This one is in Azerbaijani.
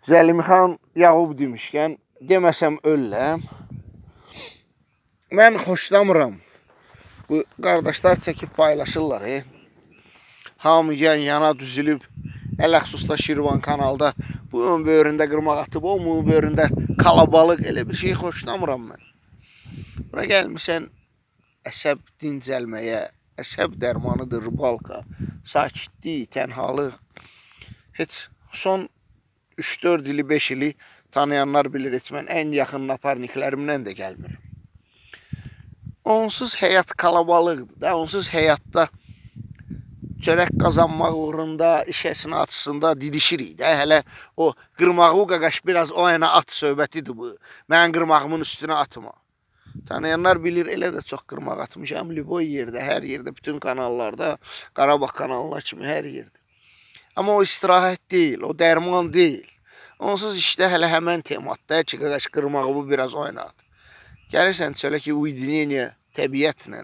Zəlimxan Yağub demişkən, deməsəm ölləm. Mən xoşlamıram. Bu qardaşlar çəkib paylaşırlar. Hamı yana düzülüb, ələxsusda Şirvan kanalda bu ön böyründə qırmaq atıb, o mu böyründə kalabalıq, elə bir şey xoşlamıram mən. Bura gəlmişsən əsəb dincəlməyə, əsəb dərmanıdır Rubalka, sakitlik, tənhalıq. Heç son 3-4 ili, 5 ili tanıyanlar bilir, heç mən ən yaxın naparniklərimdən də gəlmir. Onsuz həyat kalabalıqdır da, onsuz həyatda çörək qazanmaq uğrunda, iş əsnasında didişirik də. Hələ o qırmağı qaqaş biraz o yana at söhbətidir bu. Mən qırmağımın üstünə atma. Tanıyanlar bilir, elə də çox qırmaq atmışam. Liboy yerdə, hər yerdə, bütün kanallarda, Qarabağ kanalına kimi hər yerdə. Amma o istirahət deyil, o dərman deyil. Onsuz işdə hələ həmən tematda ki, qaqaş qırmağımı biraz oynat. Gəlirsən çölə ki, uydiniyyə təbiətlə,